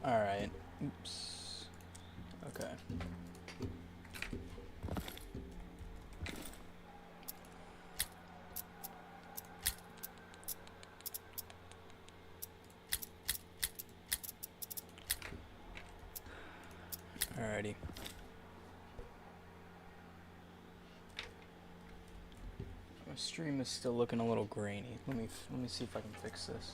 Alright. Oops. Okay. Alrighty. My stream is still looking a little grainy. Let me see if I can fix this.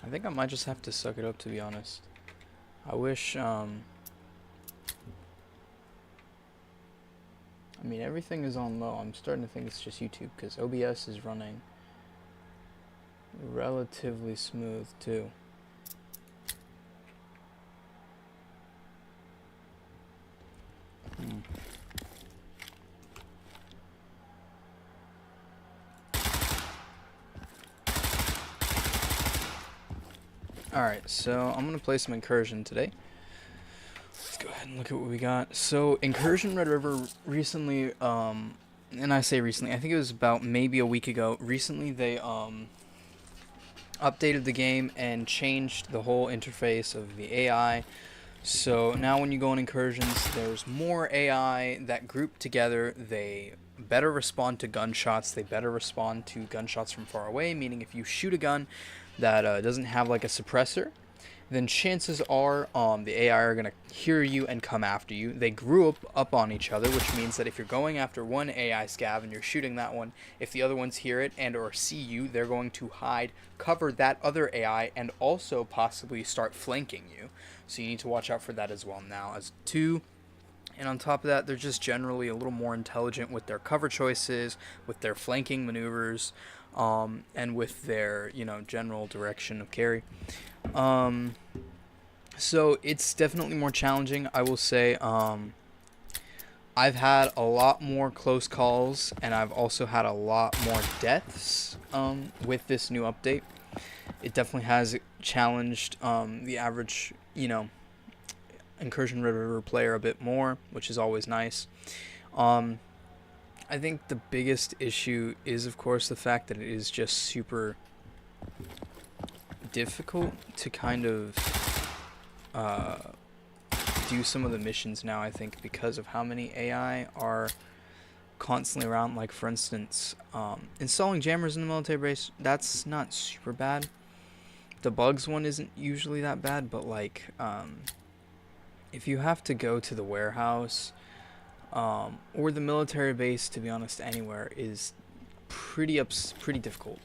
I think I might just have to suck it up, to be honest. I wish, I mean, everything is on low. I'm starting to think it's just YouTube, because OBS is running relatively smooth, too. Alright, so I'm going to play some Incursion today. Let's go ahead and look at what we got. So, Incursion Red River recently, and I say recently, I think it was about maybe a week ago, recently they updated the game and changed the whole interface of the AI. So now when you go on Incursions, there's more AI that group together. They better respond to gunshots. They better respond to gunshots from far away, meaning if you shoot a gun that doesn't have like a suppressor, then chances are the AI are going to hear you and come after you. They grew up on each other, which means that if you're going after one AI scav and you're shooting that one, if the other ones hear it and or see you, they're going to hide, cover that other AI, and also possibly start flanking you. So you need to watch out for that as well now as two. And on top of that, they're just generally a little more intelligent with their cover choices, with their flanking maneuvers, and with their, general direction of carry. So it's definitely more challenging, I will say. I've had a lot more close calls, and I've also had a lot more deaths with this new update. It definitely has challenged the average, Incursion Red River player a bit more, which is always nice. I think the biggest issue is, of course, the fact that it is just super difficult to kind of do some of the missions now, I think, because of how many AI are constantly around. Like, for instance, installing jammers in the military base, that's not super bad. The bugs one isn't usually that bad, but like if you have to go to the warehouse or the military base, to be honest, anywhere is pretty difficult,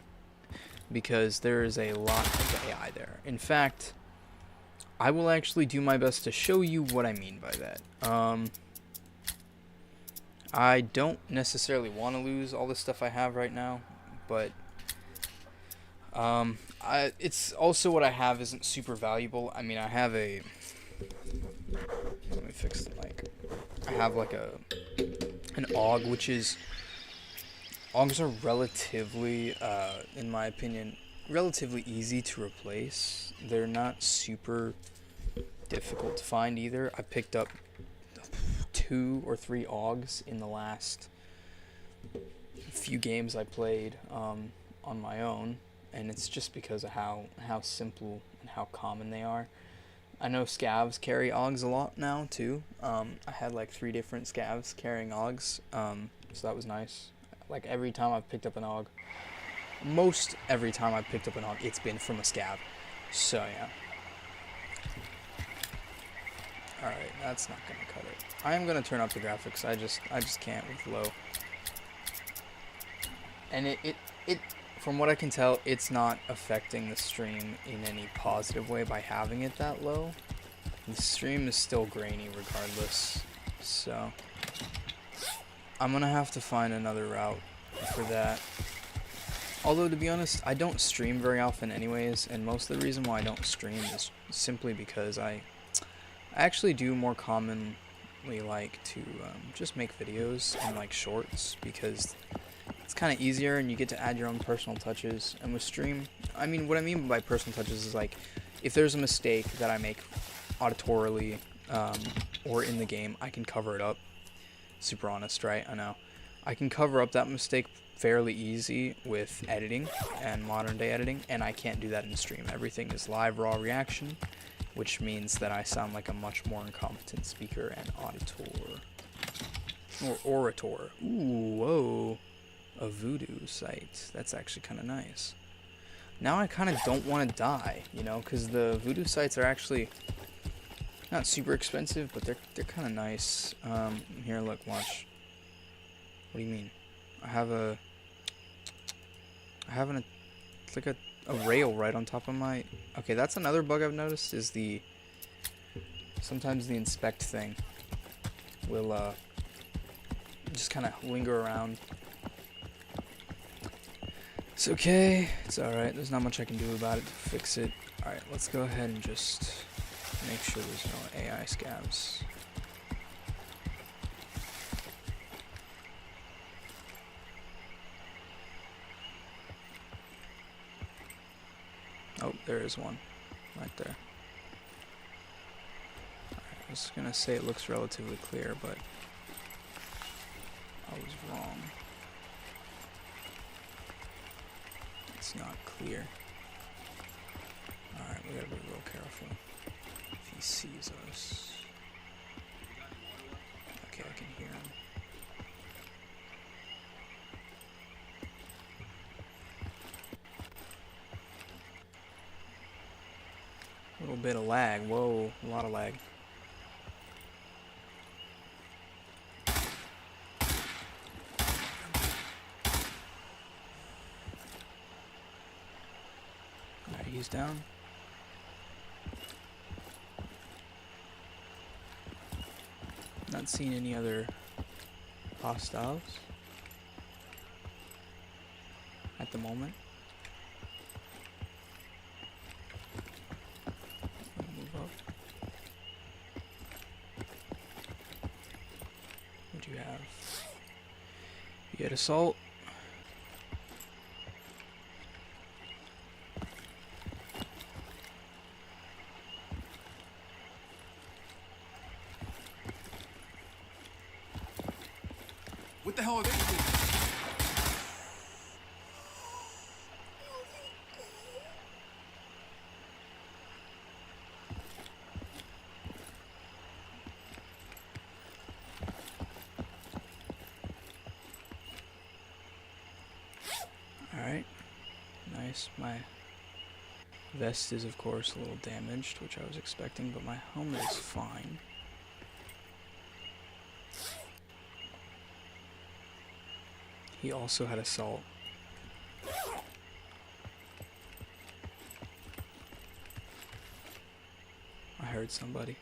because there is a lot of AI there. In fact, I will actually do my best to show you what I mean by that. I don't necessarily want to lose all the stuff I have right now, but it's also what I have isn't super valuable. I mean, I have a... Let me fix the mic. I have like an AUG, which is... AUGs are relatively, in my opinion, relatively easy to replace. They're not super difficult to find either. I picked up 2 or 3 AUGs in the last few games I played on my own, and it's just because of how simple and how common they are. I know scavs carry AUGs a lot now too. I had like 3 different scavs carrying AUGs, so that was nice. Like every time I've picked up an AUG, most every time I've picked up an AUG, it's been from a scav. So yeah. Alright, that's not gonna cut it. I am gonna turn up the graphics. I just can't with low. And it from what I can tell, it's not affecting the stream in any positive way by having it that low. The stream is still grainy regardless. So I'm gonna have to find another route for that. Although, to be honest, I don't stream very often anyways, and most of the reason why I don't stream is simply because I actually do more commonly like to just make videos and like shorts, because it's kind of easier and you get to add your own personal touches. And with stream, I mean, what I mean by personal touches is like, if there's a mistake that I make auditorily or in the game, I can cover it up. Super honest, right? I know. I can cover up that mistake fairly easy with editing and modern day editing, and I can't do that in stream. Everything is live raw reaction, which means that I sound like a much more incompetent speaker and auditor. Or orator. Ooh, whoa. A voodoo site. That's actually kind of nice. Now I kind of don't want to die, you know, because the voodoo sites are actually not super expensive, but they're kind of nice. Here, look, watch. What do you mean? It's like a rail right on top of my... Okay, that's another bug I've noticed, is sometimes the inspect thing will, just kind of linger around. It's okay, it's alright, there's not much I can do about it to fix it. Alright, let's go ahead and just make sure there's no AI scabs. Oh, there is one. Right there. Alright, I was gonna say it looks relatively clear, but I was wrong. It's not clear. Alright, we gotta be real careful. If he sees us. Okay, I can hear him. A little bit of lag. Whoa, a lot of lag. Alright, he's down. Not seeing any other hostiles at the moment. Move up. What do you have? You had assault. What the hell are they doing? Alright. Nice. My vest is, of course, a little damaged, which I was expecting, but my helmet is fine. He also had assault. I heard somebody.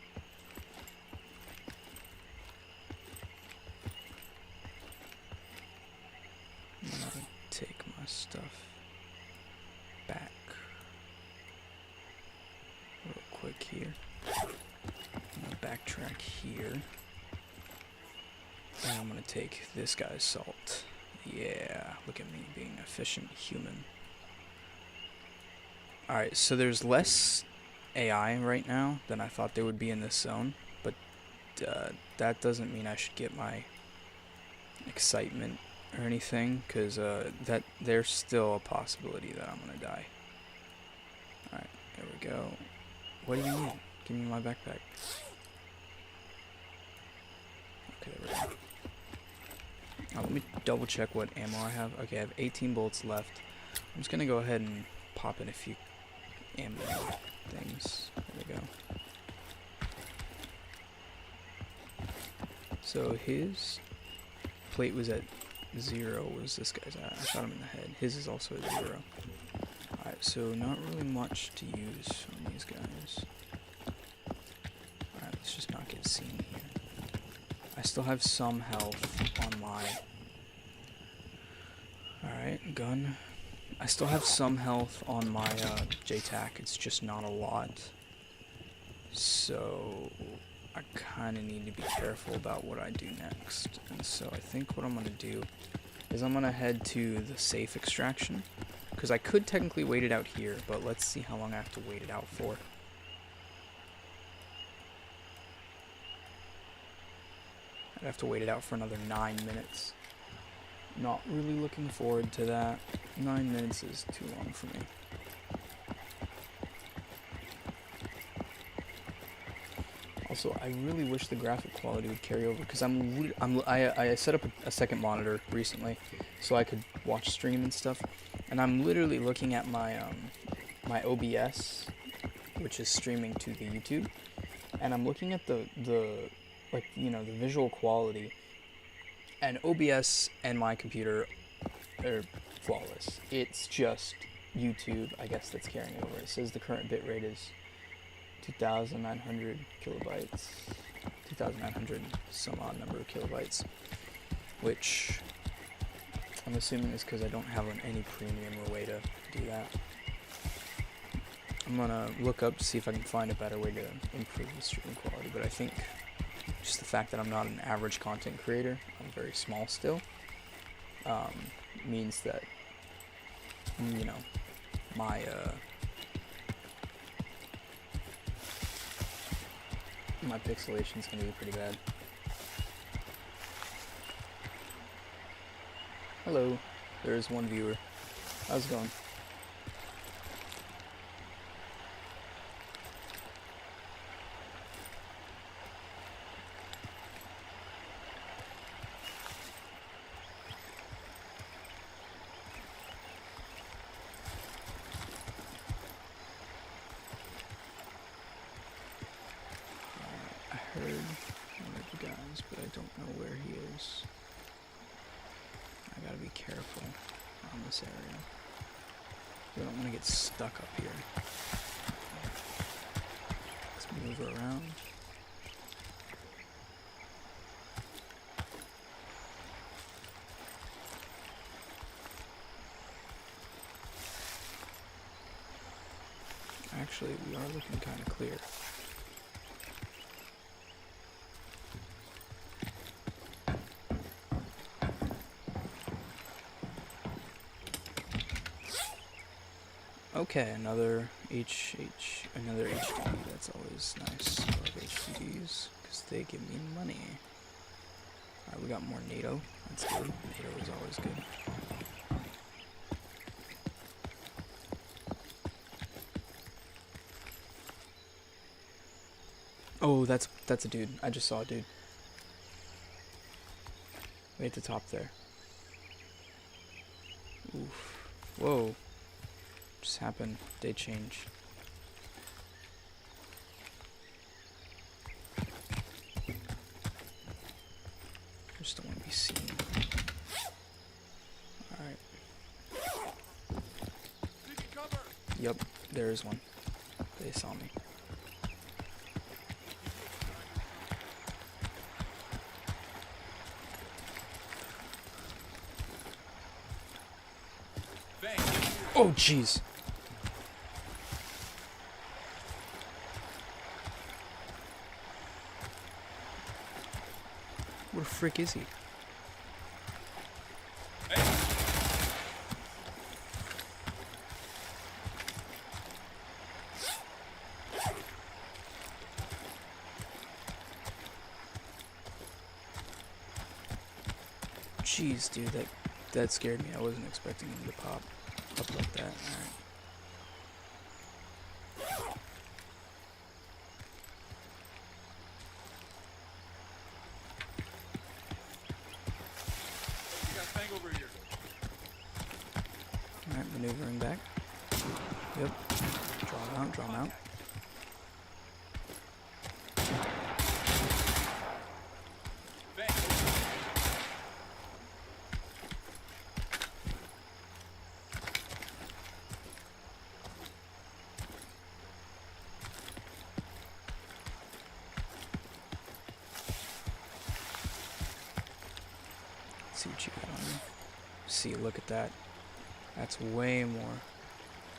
I'm gonna take my stuff back real quick here. I'm gonna backtrack here. And I'm gonna take this guy's salt. Yeah, look at me being an efficient human. Alright, so there's less AI right now than I thought there would be in this zone, but that doesn't mean I should get my excitement or anything, because that there's still a possibility that I'm gonna die. Alright, there we go. What do you need? Give me my backpack. Okay, there we go. Let me double check what ammo I have. Okay, I have 18 bullets left. I'm just gonna go ahead and pop in a few ammo things. There we go. So his plate was at 0. Was this guy's at? I shot him in the head. His is also at 0. Alright, so not really much to use on these guys. Alright, let's just not get seen here. I still have some health on my... Alright, gun. I still have some health on my JTAC, it's just not a lot. So I kind of need to be careful about what I do next. And so I think what I'm going to do is I'm going to head to the safe extraction. Because I could technically wait it out here, but let's see how long I have to wait it out for. I'd have to wait it out for another 9 minutes. Not really looking forward to that. 9 minutes is too long for me. Also, I really wish the graphic quality would carry over, because I set up a second monitor recently so I could watch stream and stuff, and I'm literally looking at my my OBS, which is streaming to the YouTube, and I'm looking at the like, you know, the visual quality, and OBS and my computer are flawless. It's just YouTube, I guess, that's carrying over. It says the current bitrate is 2,900 kilobytes, 2,900 some odd number of kilobytes, which I'm assuming is because I don't have any premium or way to do that. I'm gonna look up to see if I can find a better way to improve the streaming quality, but I think just the fact that I'm not an average content creator, I'm very small still, means that, you know, my my pixelation's gonna be pretty bad. Hello, there's one viewer. How's it going? I heard one of the guys, but I don't know where he is. I gotta be careful on this area. I don't want to get stuck up here. Let's move around. Actually, we are looking kind of clear. Okay, another another HDD. That's always nice. I love HDDs because they give me money. Alright, we got more NATO. That's good. NATO is always good. Oh, that's a dude. I just saw a dude. Way at the top there. Oof. Whoa. Just happened. Day change. Just don't want to be seen. Alright. Yep, there is one. They saw me. Oh, jeez. What the frick is he? Jeez, dude, that scared me. I wasn't expecting him to pop up like that. Alright. Alright, maneuvering back. Yep. Draw him out, draw him out. See what you got on me. See, look at that. That's way more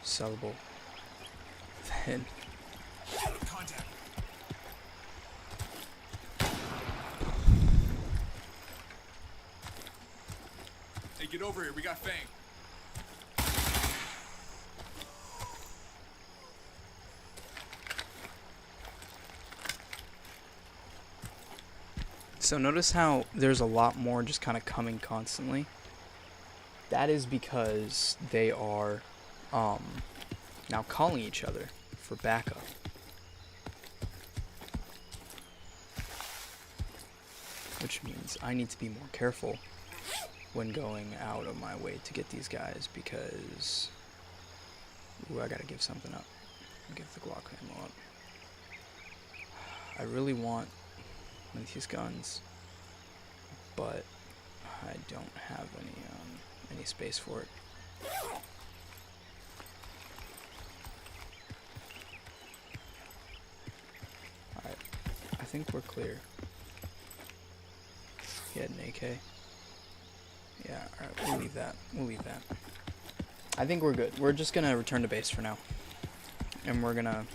sellable than... Contact. Hey, get over here. We got Fang. So notice how there's a lot more just kind of coming constantly. That is because they are now calling each other for backup. Which means I need to be more careful when going out of my way to get these guys because... Ooh, I gotta give something up. Give the Glock ammo up. I really want one of these guns, but I don't have any space for it. Alright, I think we're clear. He had an AK. Yeah, alright, we'll leave that. We'll leave that. I think we're good. We're just gonna return to base for now. And we're gonna...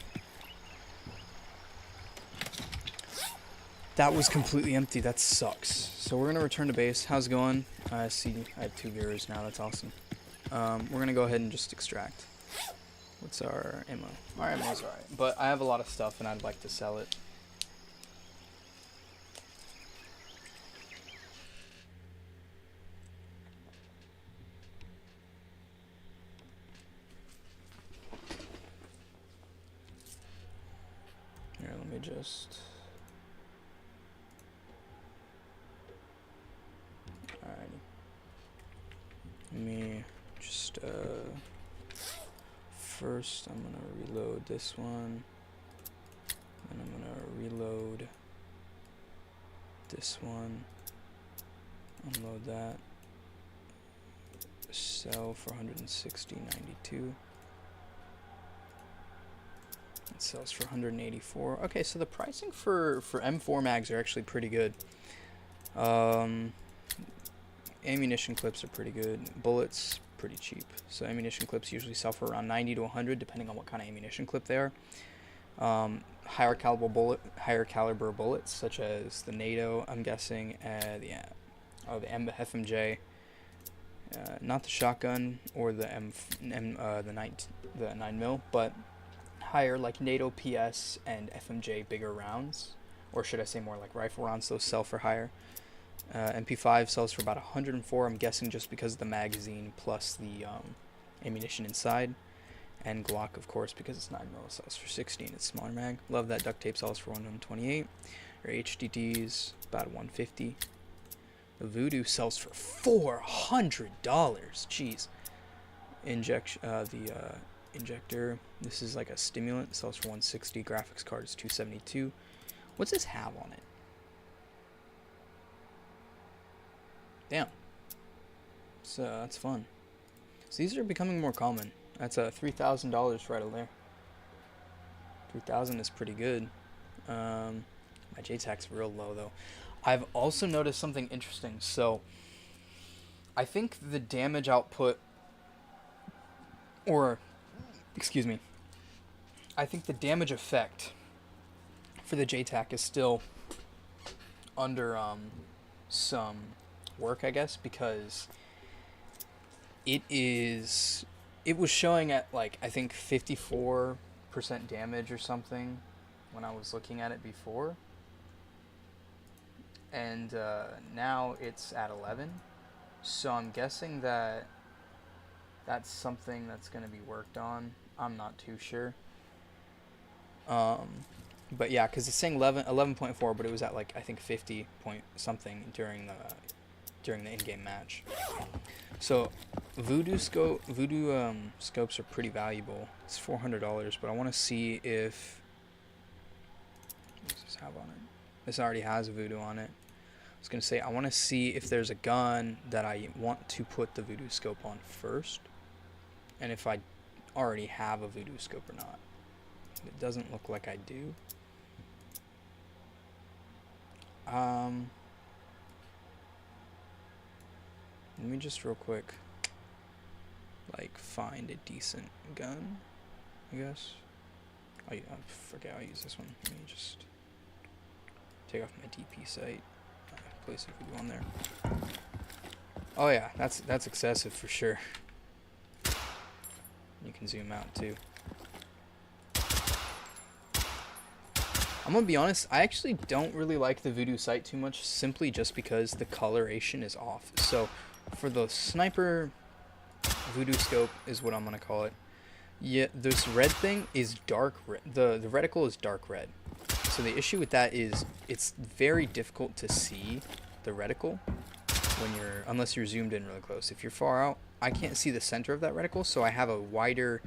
That was completely empty. That sucks. So we're gonna return to base. How's it going? I see I have 2 viewers now. That's awesome. We're gonna go ahead and just extract. What's our ammo? Our ammo's alright. But I have a lot of stuff and I'd like to sell it. Here, let me just... Alrighty. Let me just, first I'm gonna reload this one. And I'm gonna reload this one. Unload that. Sell for 160.92. It sells for 184. Okay, so the pricing for M4 mags are actually pretty good. Ammunition clips are pretty good. Bullets, pretty cheap. So ammunition clips usually sell for around 90 to 100, depending on what kind of ammunition clip they are. Higher caliber bullets, such as the NATO, I'm guessing, the FMJ, not the shotgun or the 9mm, but higher like NATO PS and FMJ bigger rounds, or should I say more like rifle rounds? Those sell for higher. MP5 sells for about 104, I'm guessing just because of the magazine plus the ammunition inside. And Glock, of course, because it's 9mm, sells for 16. It's smaller mag. Love that duct tape sells for 128. Or HDDs, about 150. The Voodoo sells for $400. Jeez. Injector. This is like a stimulant. Sells for 160. Graphics card is 272. What's this have on it? Damn. So that's fun. So these are becoming more common. That's $3,000 right over there. 3,000 is pretty good. My JTAC's real low though. I've also noticed something interesting. So I think the damage output, or excuse me, I think the damage effect for the JTAC is still under some work, I guess, because it was showing at like I think 54% damage or something when I was looking at it before, and now it's at 11, so I'm guessing that that's something that's going to be worked on. I'm not too sure, but yeah, because it's saying 11.4, but it was at like I think 50 point something during the in-game match. So Voodoo scopes are pretty valuable. It's $400, but I want to see if what does this have on it? This already has a Voodoo on it. I was gonna say I want to see if there's a gun that I want to put the Voodoo scope on first, and if I already have a Voodoo scope or not. It doesn't look like I do. Let me just real quick, like, find a decent gun, I guess. I forget I'll use this one. Let me just take off my DP sight. Place a Voodoo on there. Oh yeah, that's excessive for sure. You can zoom out too. I'm gonna be honest, I actually don't really like the Voodoo sight too much, simply just because the coloration is off. So for the sniper Voodoo scope is what I'm gonna call it. Yeah, this red thing is dark red. The reticle is dark red. So the issue with that is it's very difficult to see the reticle when you're, unless you're zoomed in really close. If you're far out, I can't see the center of that reticle, so I have a wider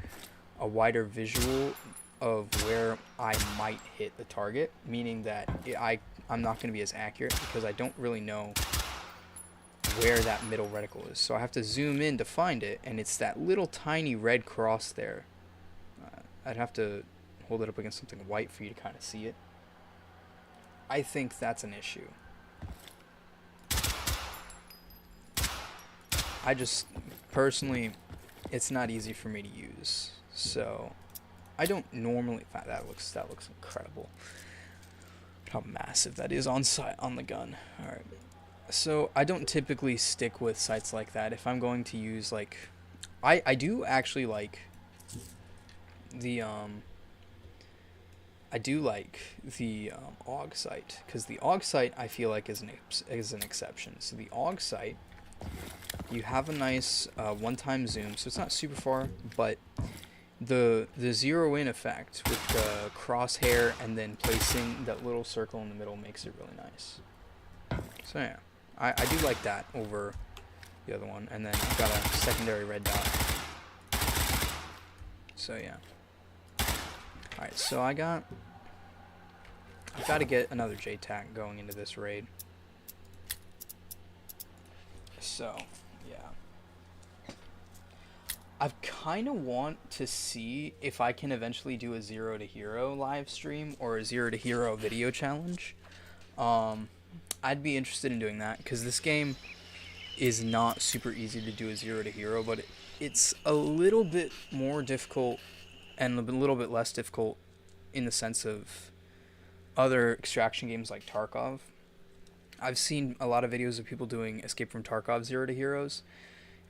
visual of where I might hit the target, meaning that I'm not going to be as accurate because I don't really know where that middle reticle is. So I have to zoom in to find it, and it's that little tiny red cross there. I'd have to hold it up against something white for you to kind of see it. I think that's an issue. I just, personally, it's not easy for me to use. So I don't normally, that looks incredible. How massive that is on the gun. Alright. So I don't typically stick with sights like that. If I'm going to use, like, I do actually like the AUG sight, because the AUG sight I feel like is an exception. So the AUG sight, you have a nice one-time zoom, so it's not super far, but the zero in effect with the crosshair and then placing that little circle in the middle makes it really nice. So yeah, I do like that over the other one. And then I've got a secondary red dot. So yeah. Alright, so I've got to get another JTAC going into this raid. So, yeah. I kind of want to see if I can eventually do a 0 to hero live stream or a 0 to hero video challenge. I'd be interested in doing that because this game is not super easy to do a 0 to hero, but it's a little bit more difficult and a little bit less difficult in the sense of other extraction games like Tarkov. I've seen a lot of videos of people doing Escape from Tarkov 0 to heroes,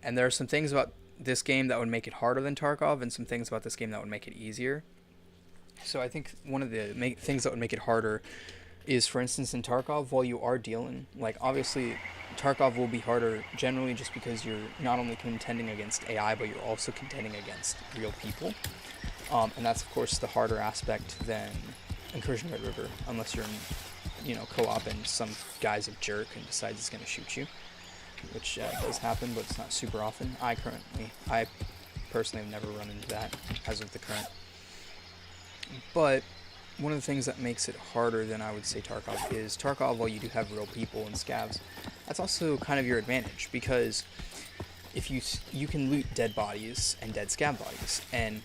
and there are some things about this game that would make it harder than Tarkov and some things about this game that would make it easier. So I think one of the things that would make it harder is, for instance, in Tarkov, while you are dealing, like, obviously Tarkov will be harder generally just because you're not only contending against AI, but you're also contending against real people. And that's, of course, the harder aspect than Incursion Red River, unless you're in, co-op and some guy's a jerk and decides he's going to shoot you, which does happen, but it's not super often. I personally have never run into that as of the current. But one of the things that makes it harder than I would say Tarkov is Tarkov, while you do have real people and scavs, that's also kind of your advantage, because if you can loot dead bodies and dead scav bodies, and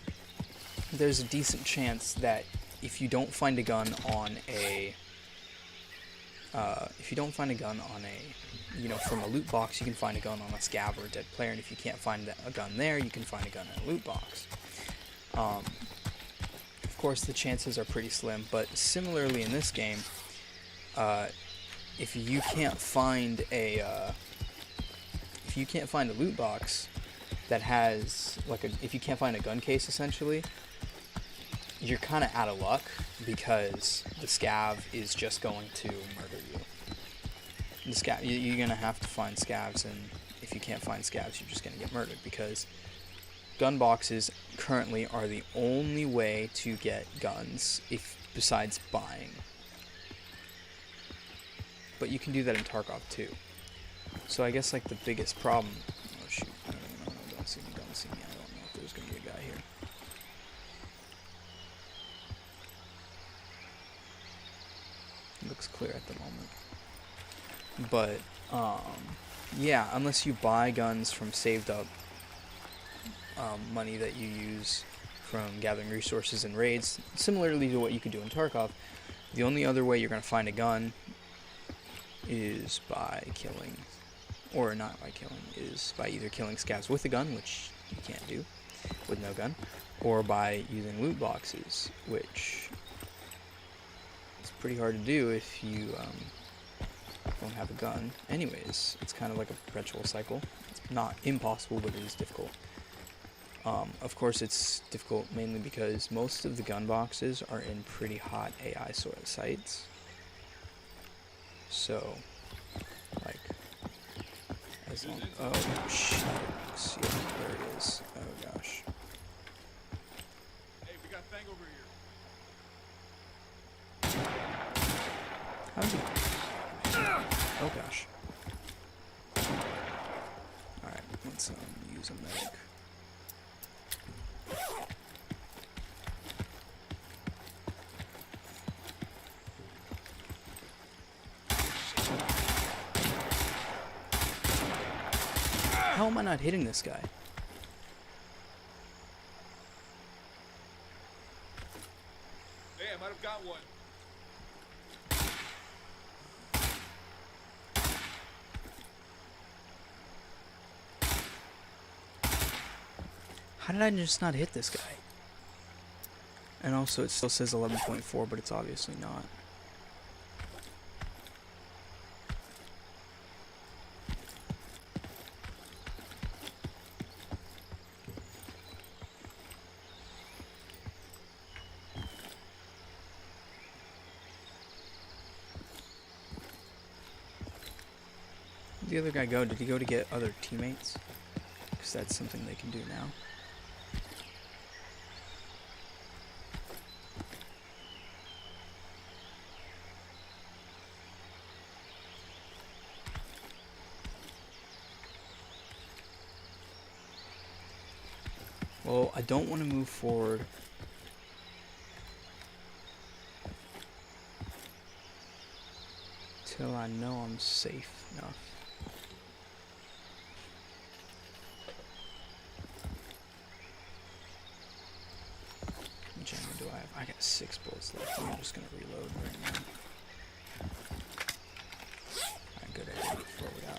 there's a decent chance that if you don't find a gun on a from a loot box, you can find a gun on a scav or a dead player, and if you can't find a gun there, you can find a gun in a loot box. Of course, the chances are pretty slim, but similarly in this game, if you can't find a loot box that has if you can't find a gun case, essentially, you're kind of out of luck, because the scav is just going to murder you. You're going to have to find scavs, and if you can't find scavs, you're just going to get murdered, because gun boxes currently are the only way to get guns, besides buying. But you can do that in Tarkov too. So I guess, like, the biggest problem... Oh shoot, don't see me, I don't know if there's going to be a guy here. It looks clear at the moment. But, yeah, unless you buy guns from saved up money that you use from gathering resources and raids, similarly to what you could do in Tarkov, the only other way you're going to find a gun is by killing, or not by killing, is by either killing scavs with a gun, which you can't do with no gun, or by using loot boxes, which is pretty hard to do if you don't have a gun. Anyways, it's kind of like a perpetual cycle. It's not impossible, but it is difficult. Of course, it's difficult mainly because most of the gun boxes are in pretty hot AI sort of sites. So, like, as long... Oh, shit. See, there he is. Oh, gosh. Hey, we got Fang over here. How's he... Oh, gosh. Alright, let's use a medic. How am I not hitting this guy? Hey, I might have got one. How did I just not hit this guy? And also it still says 11.4, but it's obviously not. Where'd the other guy go? Did he go to get other teammates? Because that's something they can do now. Well, I don't want to move forward till I know I'm safe enough. How much ammo do I have? I got 6 bullets left. I'm just gonna reload right now. Alright, good idea before we out.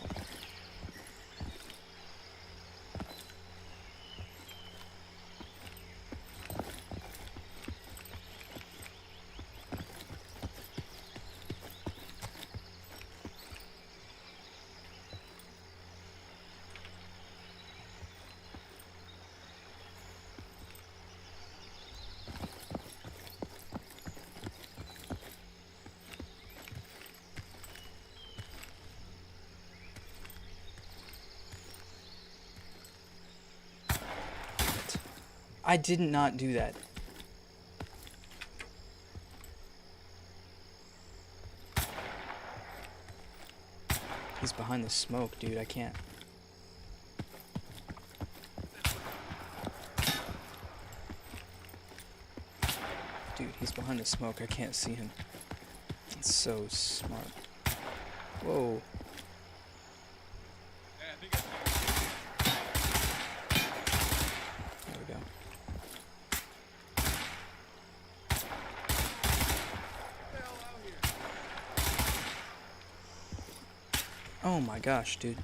I did not do that. He's behind the smoke, dude. I can't. Dude, he's behind the smoke. I can't see him. It's so smart. Whoa. Hey, I think I There we go. Get the hell out here. Oh my gosh, dude.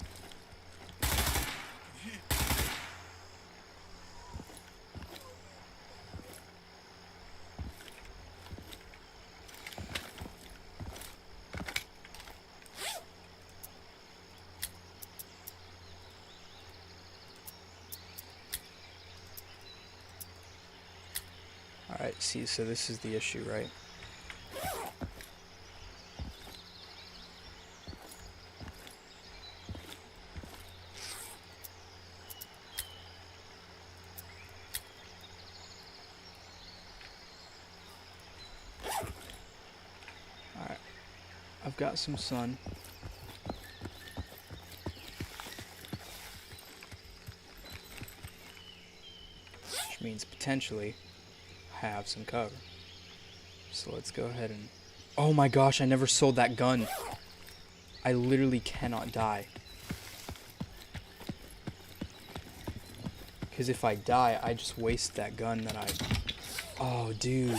Alright, see, so this is the issue, right? Alright. I've got some sun. Which means potentially have some cover. So let's go ahead and... Oh my gosh, I never sold that gun. I literally cannot die. Because if I die, I just waste that gun that I... Oh, dude.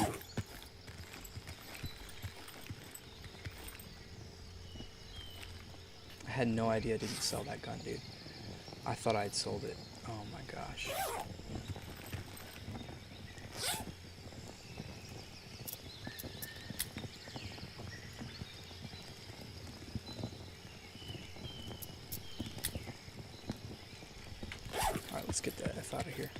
I had no idea I didn't sell that gun, dude. I thought I'd sold it. Oh my gosh. Alright, let's get the F out of here.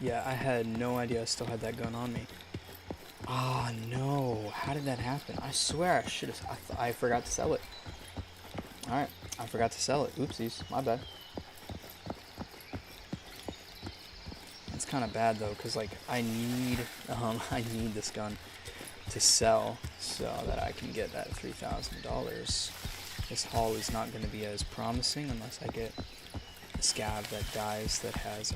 Yeah, I had no idea I still had that gun on me. Ah, no. How did that happen? I swear I should have... I forgot to sell it. Alright, I forgot to sell it. Oopsies, my bad. It's kind of bad, though, because, like, I need this gun to sell so that I can get that $3,000. This haul is not going to be as promising unless I get a scav that dies that has,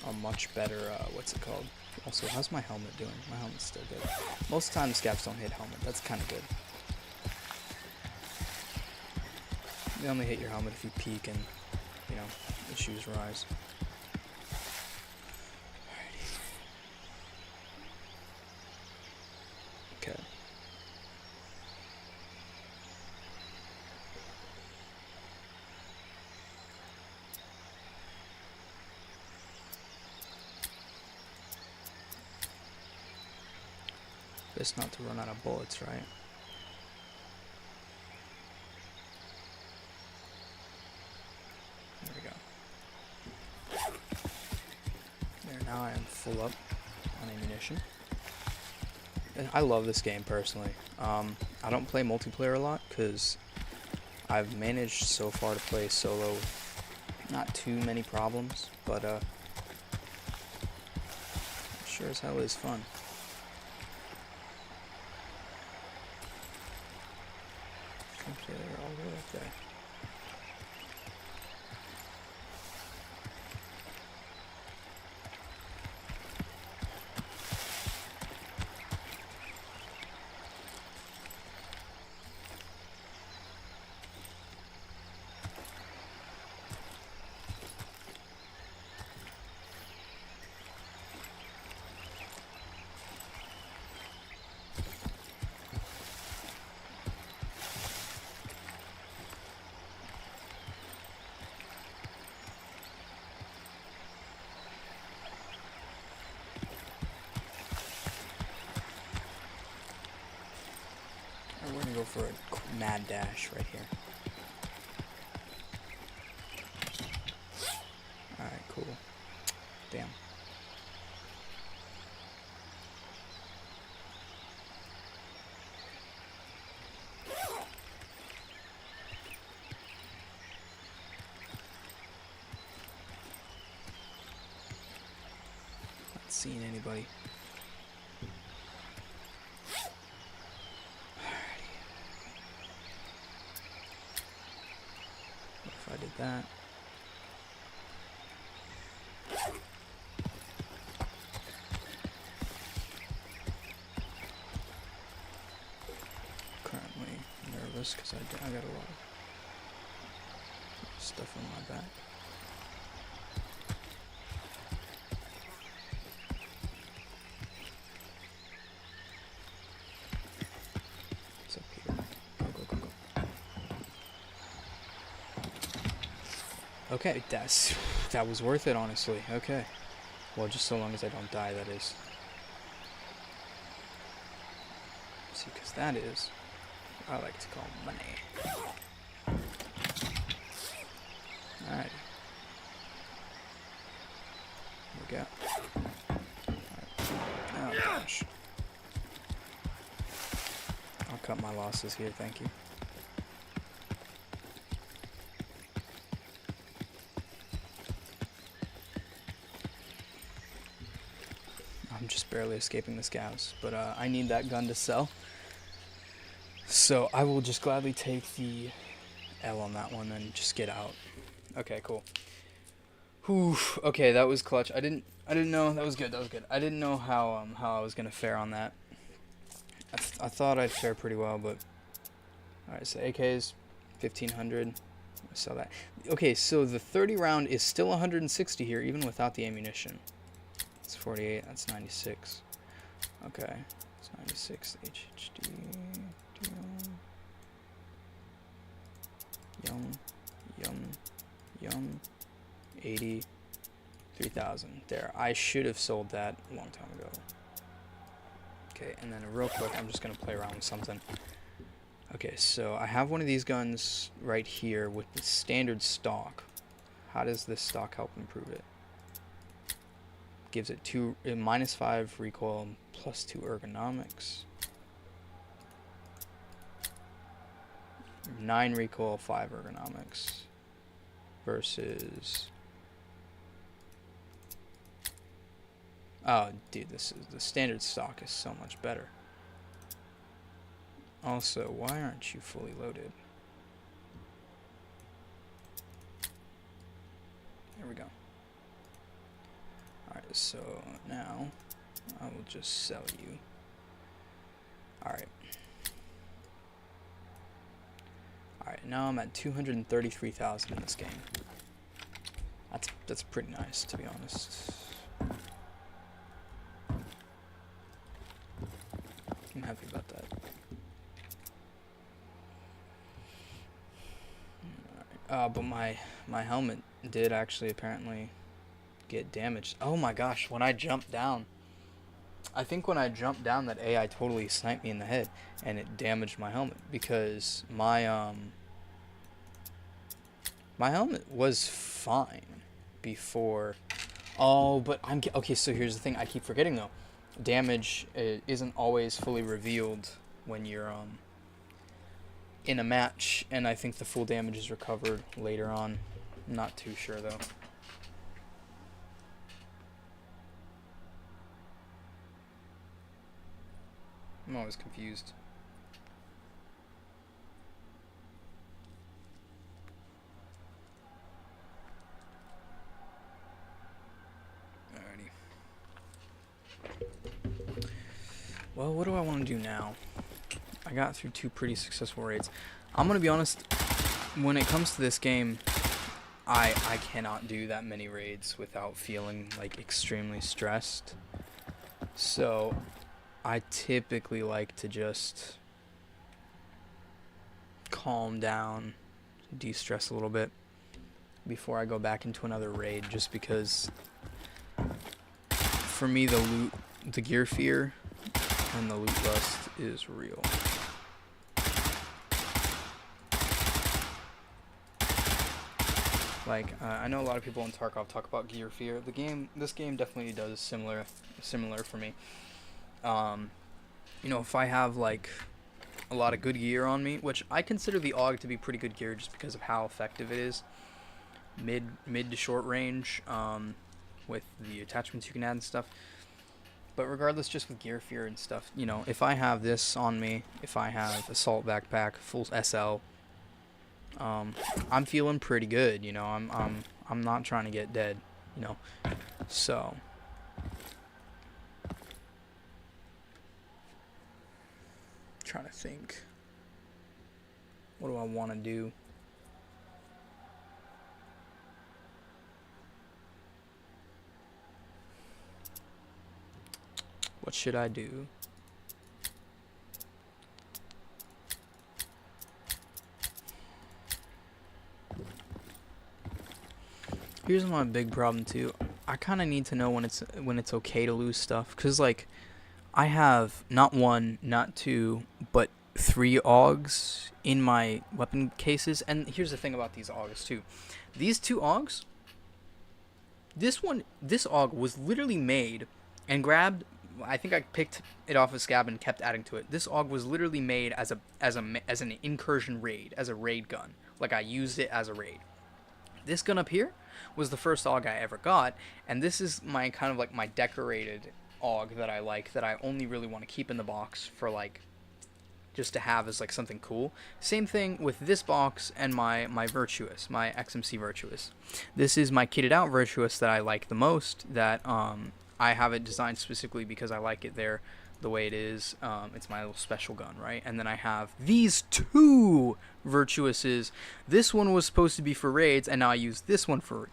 a much better, what's it called? Also, how's my helmet doing? My helmet's still good. Most of the time, scavs don't hit helmet. That's kind of good. They only hit your helmet if you peek and, you know, issues rise. Alrighty. Okay. Best not to run out of bullets, right? There we go. There, now I am full up on ammunition. I love this game, personally. I don't play multiplayer a lot, because I've managed so far to play solo with not too many problems, but, sure as hell is fun. Okay, they're all the way up there. We're gonna go for a mad dash right here. Alright, cool. Damn. Not seeing anybody. I did that. Currently nervous because I got a lot of stuff on my back. What's up here? Go, go, go, go. Okay, that was worth it, honestly. Okay. Well, just so long as I don't die, that is. See, because that is what I like to call money. Alright. Here we go. Right. Oh, gosh. I'll cut my losses here, thank you. I'm just barely escaping the scouts, but I need that gun to sell. So I will just gladly take the L on that one and just get out. Okay, cool. Whew. Okay, that was clutch. I didn't know. That was good. That was good. I didn't know how I was gonna fare on that. I thought I'd fare pretty well, but all right. So AKs, 1500. I saw that. Okay, so the 30 round is still 160 here, even without the ammunition. It's 48. That's 96. Okay, it's 96 HHD. Yum. 80. 3,000. There. I should have sold that a long time ago. Okay, and then real quick, I'm just gonna play around with something. Okay, so I have one of these guns right here with the standard stock. How does this stock help improve it? gives it -5 recoil and +2 ergonomics. 9 recoil, 5 ergonomics versus. Oh, dude, the standard stock is so much better. Also, why aren't you fully loaded? There we go. Alright, so now I will just sell you. Alright. Alright, now I'm at 233,000 in this game. That's pretty nice, to be honest. I'm happy about that. But my helmet did actually apparently get damaged. Oh my gosh, when I jumped down. I think when I jumped down, that AI totally sniped me in the head, and it damaged my helmet, because my helmet was fine before. Oh, but okay, so here's the thing I keep forgetting though. Damage isn't always fully revealed when you're in a match, and I think the full damage is recovered later on. I'm not too sure though. I'm always confused. Alrighty. Well, what do I want to do now? I got through 2 pretty successful raids. I'm gonna be honest, when it comes to this game, I cannot do that many raids without feeling like extremely stressed. So I typically like to just calm down, de-stress a little bit before I go back into another raid, just because for me the gear fear and the loot lust is real. Like, I know a lot of people in Tarkov talk about gear fear. This game definitely does similar for me. You know, if I have like a lot of good gear on me, which I consider the AUG to be pretty good gear just because of how effective it is, mid to short range, with the attachments you can add and stuff. But regardless, just with gear fear and stuff, you know, if I have this on me, if I have assault backpack, full SL, I'm feeling pretty good, you know. I'm not trying to get dead, you know. So trying to think, what do I want to do? What should I do? Here's my big problem too. I kind of need to know when it's okay to lose stuff, cause like I have not 1, not 2, but 3 AUGs in my weapon cases. And here's the thing about these AUGs too. These 2 AUGs, this AUG was literally made and grabbed. I think I picked it off of Scab and kept adding to it. This AUG was literally made as an incursion raid, as a raid gun. Like, I used it as a raid. This gun up here was the first AUG I ever got, and this is my kind of like my decorated AUG that I like, that I only really want to keep in the box for like just to have as like something cool. Same thing with this box and my Virtuous, my XMC Virtuous. This is my kitted out Virtuous that I like the most, that I have it designed specifically because I like it there the way it is. It's my little special gun, right? And then I have these 2 Virtuouses. This one was supposed to be for raids, and now I use this one for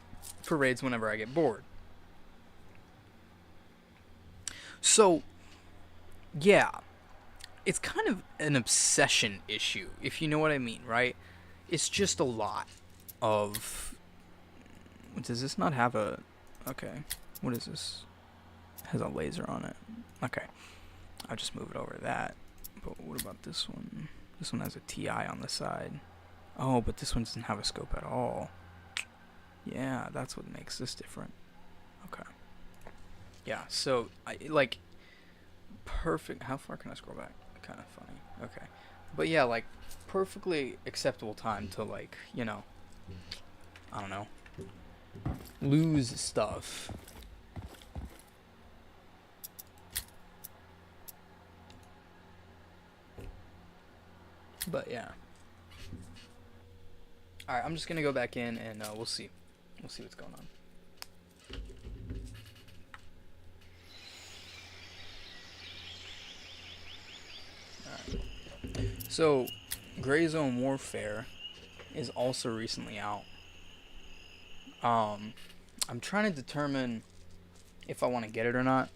raids whenever I get bored. So yeah, it's kind of an obsession issue, if you know what I mean, right? It's just a lot of... Does this not have a... Okay, what is this? It has a laser on it. Okay, I'll just move it over to that. But what about this one? This one has a TI on the side. Oh, but this one doesn't have a scope at all. Yeah, that's what makes this different. Okay. Yeah, so I like perfect. How far can I scroll back? Kind of funny. Okay, but yeah, like perfectly acceptable time to like I don't know, lose stuff. But yeah. All right, I'm just gonna go back in and we'll see. We'll see what's going on. So, Gray Zone Warfare is also recently out. I'm trying to determine if I want to get it or not,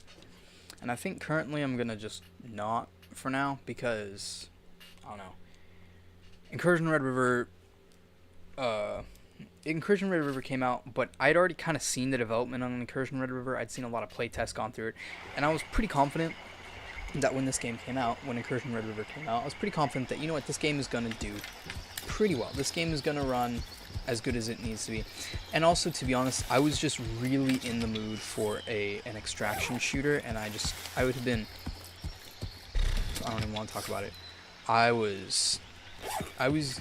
and I think currently I'm gonna just not for now because I don't know. Incursion Red River, uh, Incursion Red River came out, but I'd already kind of seen the development on Incursion Red River. I'd seen a lot of playtests gone through it, and I was pretty confident that when this game came out, when Incursion Red River came out, I was pretty confident that, you know what, this game is going to do pretty well. This game is going to run as good as it needs to be. And also, to be honest, I was just really in the mood for an extraction shooter, and I would have been, I don't even want to talk about it. I was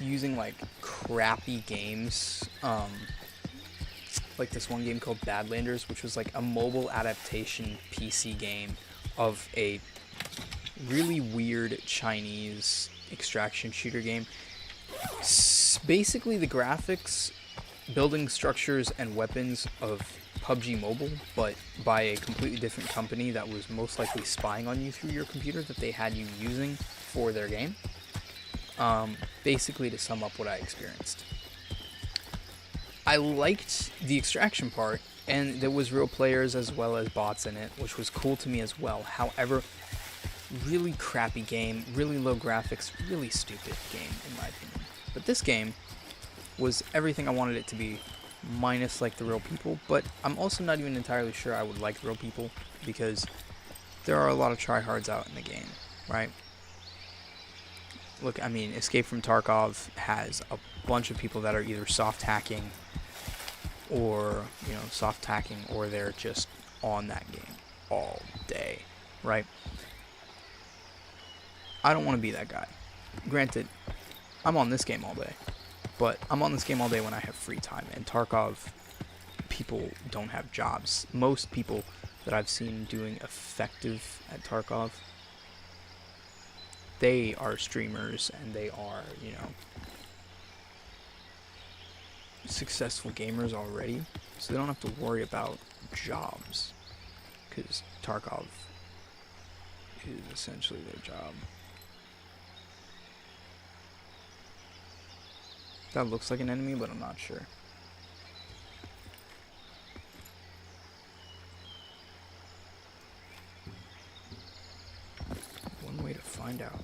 using, like, crappy games, like this one game called Badlanders, which was, like, a mobile adaptation PC game of a really weird Chinese extraction shooter game. Basically the graphics, building structures, and weapons of PUBG Mobile, but by a completely different company that was most likely spying on you through your computer that they had you using for their game. Basically, to sum up what I experienced. I liked the extraction part, and there was real players as well as bots in it, which was cool to me as well. However, really crappy game, really low graphics, really stupid game in my opinion. But this game was everything I wanted it to be, minus like the real people. But I'm also not even entirely sure I would like real people, because there are a lot of tryhards out in the game, right? Look, I mean, Escape from Tarkov has a bunch of people that are either soft hacking or, or they're just on that game all day, right? I don't want to be that guy. Granted, I'm on this game all day, but I'm on this game all day when I have free time. And Tarkov, people don't have jobs. Most people that I've seen doing effective at Tarkov, they are streamers and they are, successful gamers already, so they don't have to worry about jobs, because Tarkov is essentially their job. That looks like an enemy, but I'm not sure. One way to find out.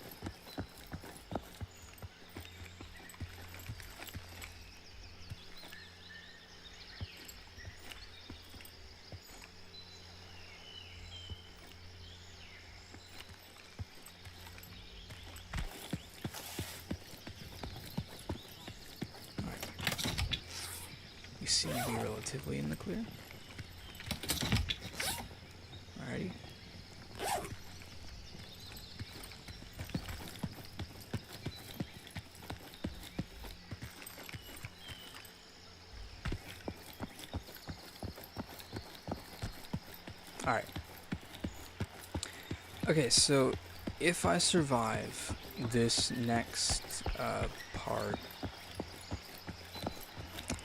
You seem to be relatively in the clear. Alrighty. Alright. Okay, so if I survive this next part,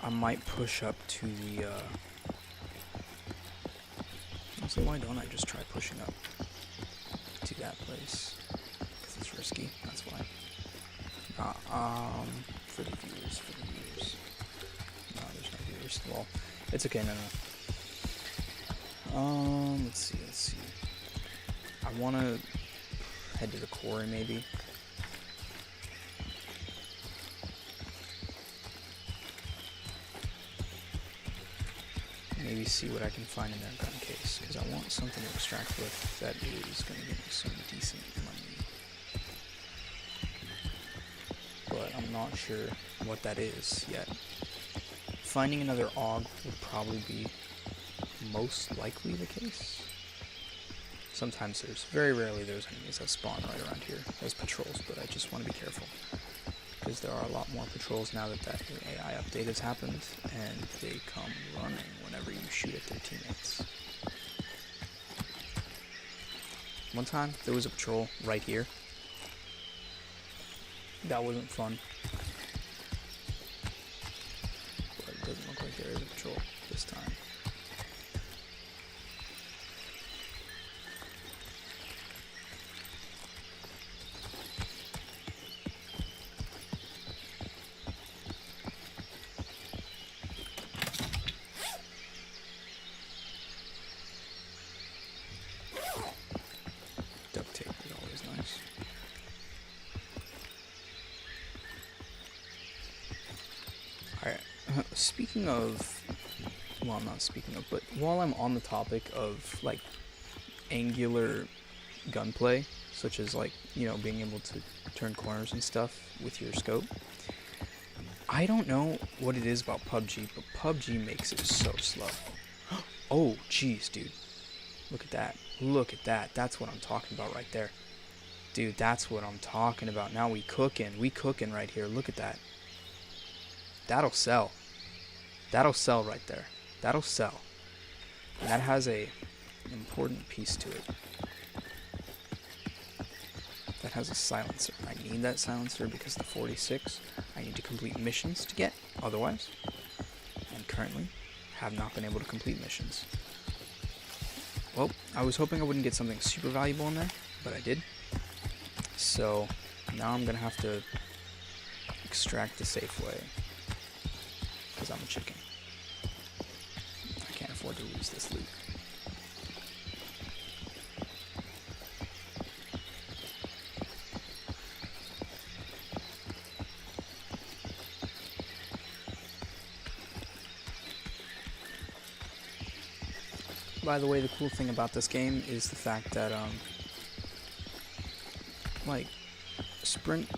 I might push up to the, so why don't I just try pushing up to that place? Because it's risky, that's why. For the viewers. No, there's no viewers. Well, it's okay, no. Let's see. I want to head to the quarry, maybe. Maybe see what I can find in their gun case, because I want something to extract with that is going to give me some decent money. But I'm not sure what that is yet. Finding another AUG would probably be most likely the case. Sometimes very rarely there's enemies that spawn right around here as patrols, but I just want to be careful. Because there are a lot more patrols now that AI update has happened, and they come running whenever you shoot at their teammates. One time, there was a patrol right here. That wasn't fun. But it doesn't look like there is a patrol this time. Duct tape is always nice. Alright, speaking of, well, I'm not speaking of, but while I'm on the topic of, like, angular gunplay, such as, like, you know, being able to turn corners and stuff with your scope, I don't know what it is about PUBG, but PUBG makes it so slow. Oh, jeez, dude. Look at that. Look at that. That's what I'm talking about right there. Dude, that's what I'm talking about. Now we cooking. We cooking right here. Look at that. That'll sell. That'll sell right there. That'll sell. And that has a important piece to it. That has a silencer. I need that silencer because the 46 I need to complete missions to get otherwise. And currently have not been able to complete missions. Well, I was hoping I wouldn't get something super valuable in there, but I did. So now I'm gonna have to extract the safe way. Because I'm a chicken. I can't afford to lose this loot. By the way, the cool thing about this game is the fact that, like, sprint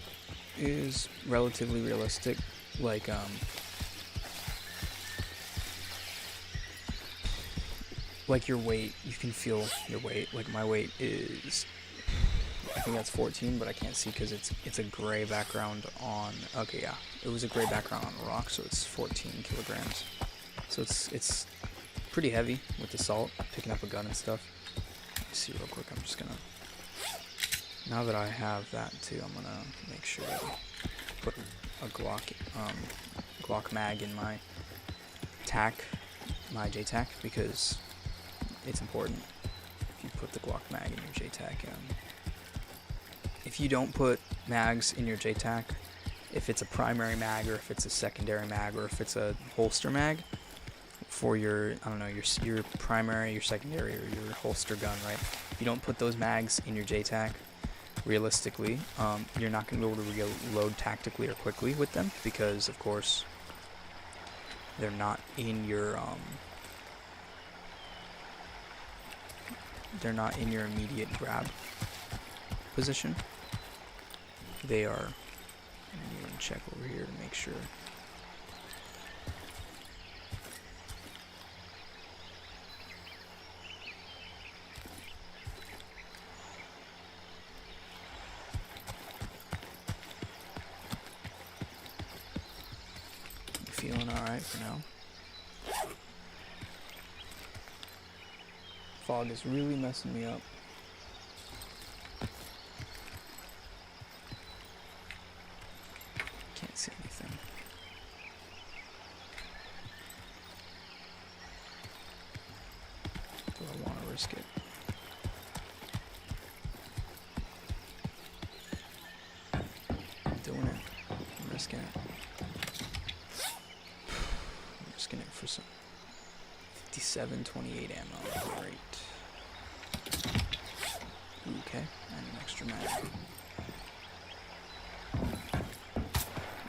is relatively realistic. Like, like your weight, you can feel your weight. Like, my weight is, I think that's 14, but I can't see because it's a gray background on, okay, yeah, it was a gray background on a rock, so it's 14 kilograms. So it's pretty heavy with the salt, picking up a gun and stuff. Let me see real quick, I'm just gonna, now that I have that too, I'm gonna make sure to put a Glock mag in my tack, my JTAC, because it's important. If you put the Glock mag in your JTAC, if you don't put mags in your JTAC, if it's a primary mag or if it's a secondary mag or if it's a holster mag for your, I don't know, your primary, your secondary, or your holster gun, right? If you don't put those mags in your JTAC, realistically, you're not going to be able to reload tactically or quickly with them because, of course, they're not in your immediate grab position. They are. Let me check over here to make sure. Feeling alright for now. Fog is really messing me up. Can't see anything. Do I want to risk it? I'm doing it. I'm risking it. I'm risking it for some 57-28 ammo. Great. Okay, and an extra mag.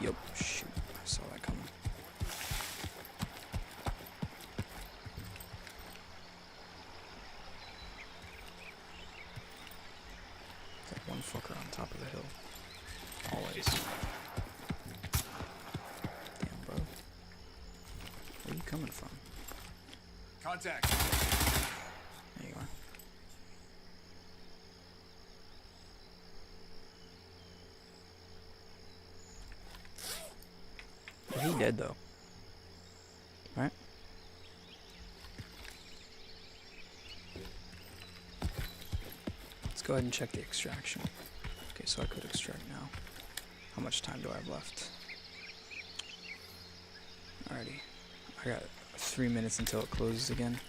Yup, shoot, I saw that coming. That one fucker on top of the hill. Always. Damn, bro. Where are you coming from? Contact. There you are. dead though. Right? Let's go ahead and check the extraction. Okay, so I could extract now. How much time do I have left? Alrighty. I got 3 minutes until it closes again.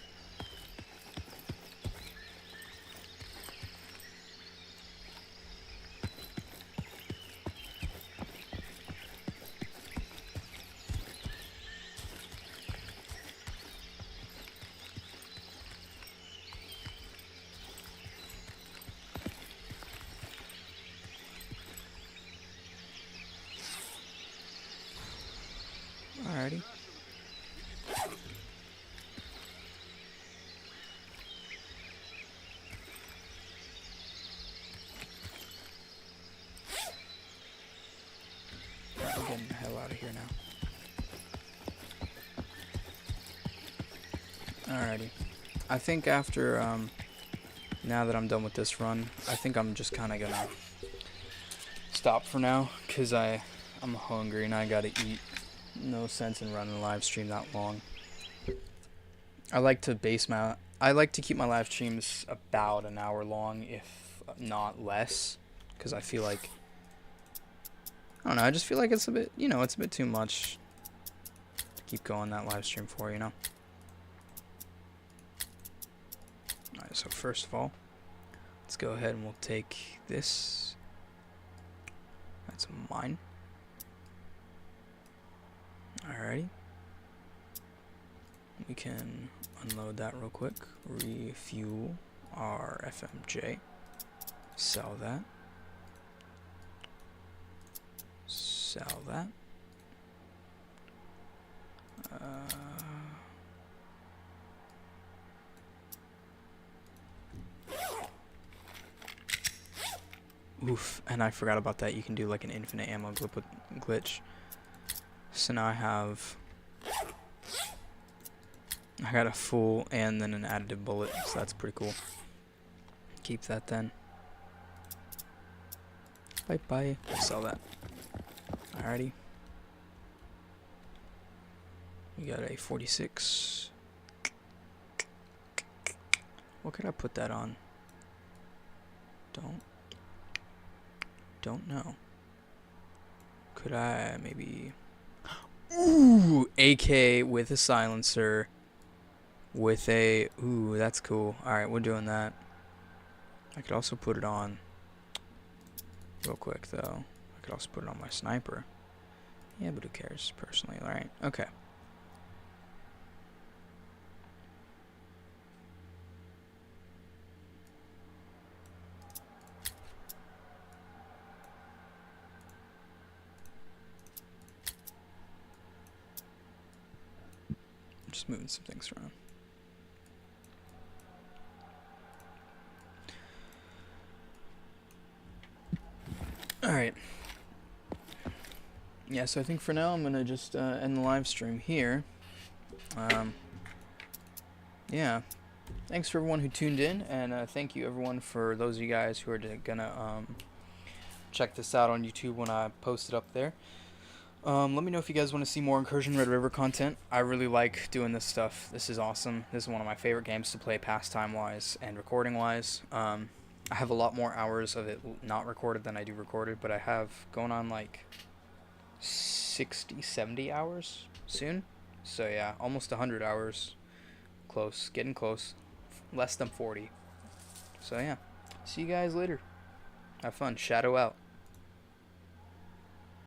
Alrighty. Alright, we're getting the hell out of here now. Alrighty. I think after, now that I'm done with this run, I think I'm just kind of gonna stop for now, because I'm hungry and I gotta eat. No sense in running a live stream that long. I like to keep my live streams about an hour long, if not less, because I feel like, I don't know, I just feel like it's a bit, it's a bit too much to keep going that live stream for, Alright, so first of all, let's go ahead and we'll take this. That's mine. Alrighty. We can unload that real quick. Refuel our FMJ. Sell that. Sell that. Oof, and I forgot about that. You can do like an infinite ammo glitch. So now I got a full and then an additive bullet, so that's pretty cool. Keep that then. Bye bye. I'll sell that. Alrighty. We got a 46. What could I put that on? Don't know. Could I maybe... Ooh, AK with a silencer. With a... Ooh, that's cool. Alright, we're doing that. I could also put it on... Real quick, though. I could also put it on my sniper. Yeah, but who cares, personally. Alright, okay. Just moving some things around. Alright. Yeah, so I think for now I'm gonna just end the live stream here. Yeah. Thanks for everyone who tuned in, and thank you everyone for those of you guys who are gonna check this out on YouTube when I post it up there. Let me know if you guys want to see more Incursion Red River content. I really like doing this stuff. This is awesome. This is one of my favorite games to play pastime-wise and recording-wise. I have a lot more hours of it not recorded than I do recorded, but I have going on like 60, 70 hours soon. So yeah, almost 100 hours. Close. Getting close. Less than 40. So yeah. See you guys later. Have fun. Shadow out.